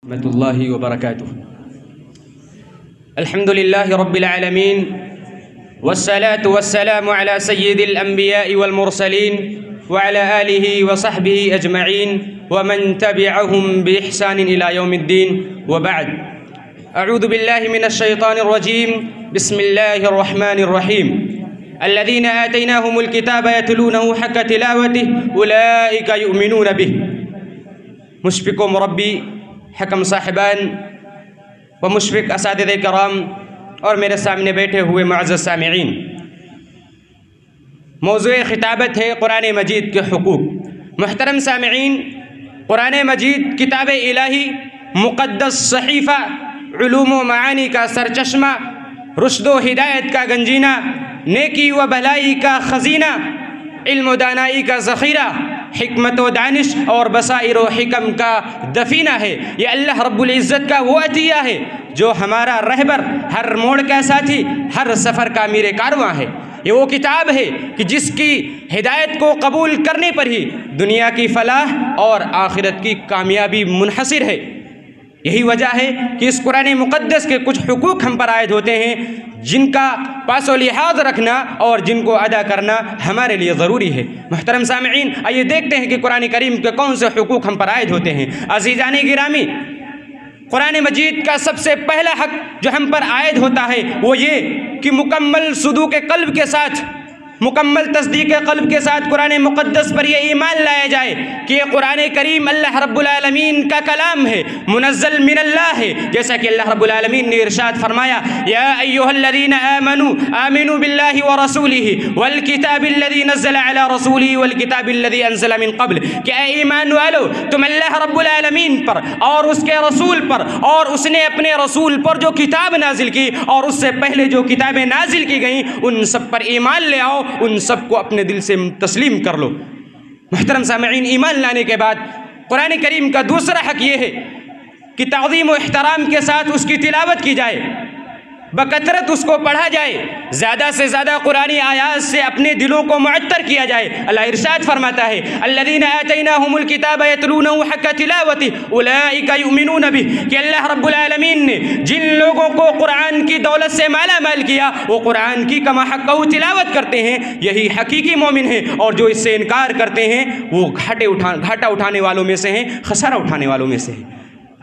ورحمۃ اللہ وبرکاتہ۔ الحمد للہ رب العالمین والصلاة والسلام على سید الانبیاء والمرسلین وعلى آلہ وصحبہ اجمعین ومن تبعهم بإحسان الى یوم الدین وبعد۔ اعوذ باللہ من الشیطان الرجیم، بسم اللہ الرحمن الرحیم۔ الذین آتیناہم الکتاب یتلونہ حق تلاوته اولئک یؤمنون به۔ مشفق و مربی حکم صاحبان و مشفق اساتذہ کرام اور میرے سامنے بیٹھے ہوئے معزز سامعین، موضوع خطابت ہے قرآن مجید کے حقوق۔ محترم سامعین، قرآن مجید کتاب الہی، مقدس صحیفہ، علوم و معانی کا سرچشمہ، رشد و ہدایت کا گنجینہ، نیکی و بھلائی کا خزینہ، علم و دانائی کا ذخیرہ، حکمت و دانش اور بصائر و حکم کا دفینہ ہے۔ یہ اللہ رب العزت کا وہ عطیہ ہے جو ہمارا رہبر، ہر موڑ کا ساتھی، ہر سفر کا امیر کارواں ہے۔ یہ وہ کتاب ہے کہ جس کی ہدایت کو قبول کرنے پر ہی دنیا کی فلاح اور آخرت کی کامیابی منحصر ہے۔ یہی وجہ ہے کہ اس قرآن مقدس کے کچھ حقوق ہم پر عائد ہوتے ہیں جن کا پاس و لحاظ رکھنا اور جن کو ادا کرنا ہمارے لیے ضروری ہے۔ محترم سامعین، آئیے دیکھتے ہیں کہ قرآن کریم کے کون سے حقوق ہم پر عائد ہوتے ہیں۔ عزیزان گرامی، قرآن مجید کا سب سے پہلا حق جو ہم پر عائد ہوتا ہے وہ یہ کہ مکمل صدوق قلب کے ساتھ، مکمل تصدیق قلب کے ساتھ قرآن مقدس پر یہ ایمان لایا جائے کہ یہ قرآن کریم اللہ رب العالمین کا کلام ہے، منزل من اللہ ہے، جیسا کہ اللہ رب العالمین نے ارشاد فرمایا، یا ایہا الذین آمنوا آمنوا باللہ ورسولہ والکتاب الذی نزل علی رسولہ والکتاب الذی انزل من قبل، کہ اے ایمان والو تم اللہ رب العالمین پر اور اس کے رسول پر اور اس نے اپنے رسول پر جو کتاب نازل کی اور اس سے پہلے جو کتابیں نازل کی گئیں ان سب پر ایمان لے آؤ، ان سب کو اپنے دل سے تسلیم کر لو۔ محترم سامعین، ایمان لانے کے بعد قرآن کریم کا دوسرا حق یہ ہے کہ تعظیم و احترام کے ساتھ اس کی تلاوت کی جائے، بکثرت اس کو پڑھا جائے، زیادہ سے زیادہ قرآنی آیات سے اپنے دلوں کو معطر کیا جائے۔ اللہ ارشاد فرماتا ہے، الذین آتیناہم الکتاب یتلونہ حق تلاوتہ اولئک یؤمنون بہ، کہ اللہ رب العالمین نے جن لوگوں کو قرآن کی دولت سے مالا مال کیا وہ قرآن کی کما حقہ تلاوت کرتے ہیں، یہی حقیقی مومن ہیں، اور جو اس سے انکار کرتے ہیں وہ گھاٹا اٹھانے والوں میں سے ہیں، خسارہ اٹھانے والوں میں سے ہیں۔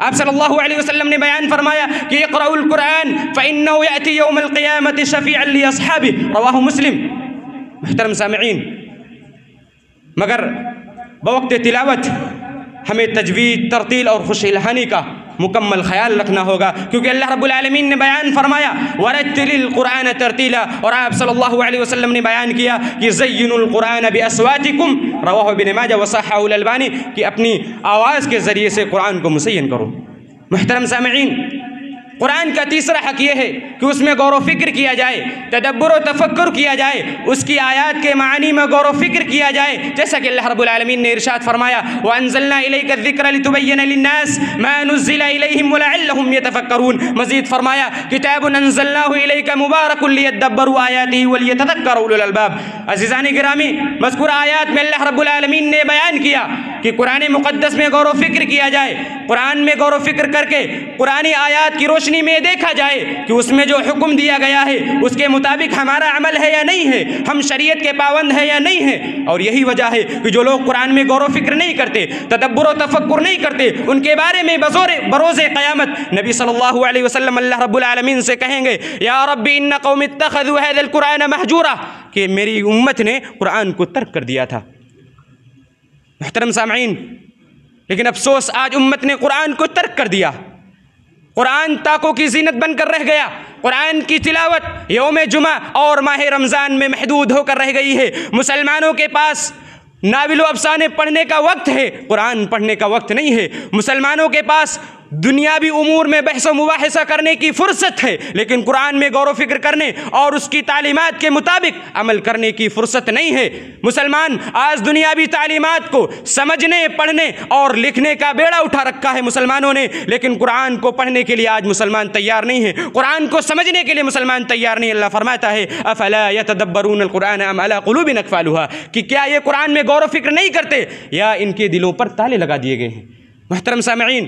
آپ صلی اللہ علیہ وسلم نے بیان فرمایا کہ اقرأوا القرآن فإنه يأتي يوم القيامة شفيعا لأصحابه، رواہ مسلم۔ محترم سامعین، مگر بوقت تلاوت ہمیں تجوید، ترتیل اور خوش الحانی کا مکمل خیال رکھنا ہوگا، کیونکہ اللہ رب العالمین نے بیان فرمایا وَرَتِّلِ الْقُرْآنَ تَرْتِيلًا، اور آپ صلی اللہ علیہ وسلم نے بیان کیا کہ زَيِّنُوا الْقُرْآنَ بِأَصْوَاتِكُمْ، رواہ ابن ماجہ وصححہ الالبانی، کہ اپنی آواز کے ذریعے سے قرآن کو مزین کرو۔ محترم سامعین، قرآن کا تیسرا حق یہ ہے کہ اس میں غور و فکر کیا جائے، تدبر و تفکر کیا جائے، اس کی آیات کے معانی میں غور و فکر کیا جائے، جیسا کہ اللہ رب العالمین نے ارشاد فرمایا وَأَنزَلْنَا إِلَيْكَ الذِّكْرَ لِتُبَيِّنَ لِلنَّاسِ مَا نُزِّلَ إِلَيْهِمْ وَلَعَلَّهُمْ يَتَفَكَّرُونَ۔ مزید فرمایا کتاب انزلناه إِلَيْكَ مبارک لیدبروا آیاتہ ولیتذکر اولو الالباب۔ عزیزان گرامی، مذکورہ آیات میں اللہ رب العالمین نے بیان کیا کہ قرآن مقدس میں غور و فکر کیا جائے، قرآن میں غور و فکر کر کے قرآنی آیات کی روشنی میں دیکھا جائے کہ اس میں جو حکم دیا گیا ہے اس کے مطابق ہمارا عمل ہے یا نہیں ہے، ہم شریعت کے پابند ہیں یا نہیں ہیں۔ اور یہی وجہ ہے کہ جو لوگ قرآن میں غور و فکر نہیں کرتے، تدبر و تفکر نہیں کرتے، ان کے بارے میں بروز قیامت نبی صلی اللہ علیہ وسلم اللہ رب العالمین سے کہیں گے یا رب ان قوم اتخذوا هذا القرآن مہجورا، کہ میری امت نے قرآن کو ترک کر دیا تھا۔ محترم سامعین، لیکن افسوس آج امت نے قرآن کو ترک کر دیا، قرآن طاقوں کی زینت بن کر رہ گیا، قرآن کی تلاوت یوم جمعہ اور ماہ رمضان میں محدود ہو کر رہ گئی ہے۔ مسلمانوں کے پاس ناول و افسانے پڑھنے کا وقت ہے، قرآن پڑھنے کا وقت نہیں ہے۔ مسلمانوں کے پاس دنیاوی امور میں بحث و مباحثہ کرنے کی فرصت ہے، لیکن قرآن میں غور و فکر کرنے اور اس کی تعلیمات کے مطابق عمل کرنے کی فرصت نہیں ہے۔ مسلمان آج دنیاوی تعلیمات کو سمجھنے، پڑھنے اور لکھنے کا بیڑا اٹھا رکھا ہے مسلمانوں نے، لیکن قرآن کو پڑھنے کے لیے آج مسلمان تیار نہیں ہے، قرآن کو سمجھنے کے لیے مسلمان تیار نہیں۔ اللہ فرماتا ہے افلا یتدبرون القرآن ام علی قلوب اقفالها، کہ کیا یہ قرآن میں غور و فکر نہیں کرتے یا ان کے دلوں پر تالے لگا دیے گئے ہیں۔ محترم سامعین،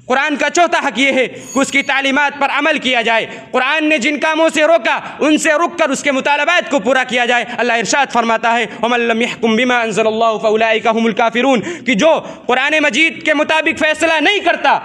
قرآن کا چوتھا حق یہ ہے کہ اس کی تعلیمات پر عمل کیا جائے. قرآن نے جن کاموں سے روکا ان سے رک کر اس کے مطالبات کو پورا کیا جائے. اللہ ارشاد فرماتا ہے وَمَن لَّمْ يَحْكُم بِمَا أَنزَلَ اللَّهُ فَأُولَٰئِكَ هُمُ الْكَافِرُونَ کہ جو قرآن مجید کے مطابق فیصلہ نہیں کرتا،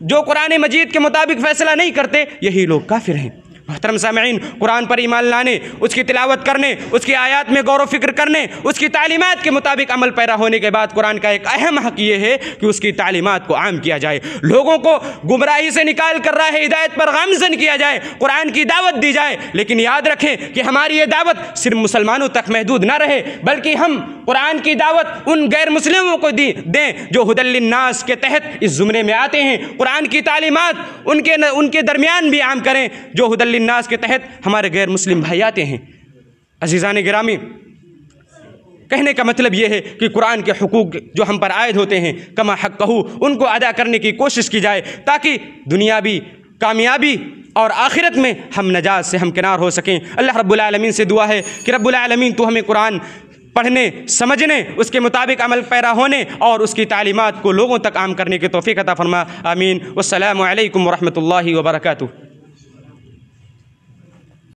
جو قرآن مجید کے مطابق فیصلہ نہیں کرتے، یہی لوگ کافر ہیں. محترم سامعین، قرآن پر ایمان لانے، اس کی تلاوت کرنے، اس کی آیات میں غور و فکر کرنے، اس کی تعلیمات کے مطابق عمل پیرا ہونے کے بعد قرآن کا ایک اہم حق یہ ہے کہ اس کی تعلیمات کو عام کیا جائے، لوگوں کو گمراہی سے نکال کر راہ ہدایت پر گامزن کیا جائے، قرآن کی دعوت دی جائے. لیکن یاد رکھیں کہ ہماری یہ دعوت صرف مسلمانوں تک محدود نہ رہے، بلکہ ہم قرآن کی دعوت ان غیر مسلموں کو دیں جو ھدی للناس کے تحت اس زمرے میں آتے ہیں. قرآن کی تعلیمات ان کے درمیان بھی عام کریں جو ھدی للناس کے تحت ہمارے غیر مسلم بھائی آتے ہیں. عزیزان گرامی، کہنے کا مطلب یہ ہے کہ قرآن کے حقوق جو ہم پر عائد ہوتے ہیں کما حق کہو ان کو ادا کرنے کی کوشش کی جائے تاکہ دنیاوی کامیابی اور آخرت میں ہم نجات سے ہمکنار ہو سکیں. اللہ رب العالمین سے دعا ہے کہ رب العالمین تو ہمیں قرآن پڑھنے، سمجھنے، اس کے مطابق عمل پیرا ہونے اور اس کی تعلیمات کو لوگوں تک عام کرنے کی توفیق عطا فرما. آمین. والسلام علیکم ورحمۃ اللہ وبرکاتہ.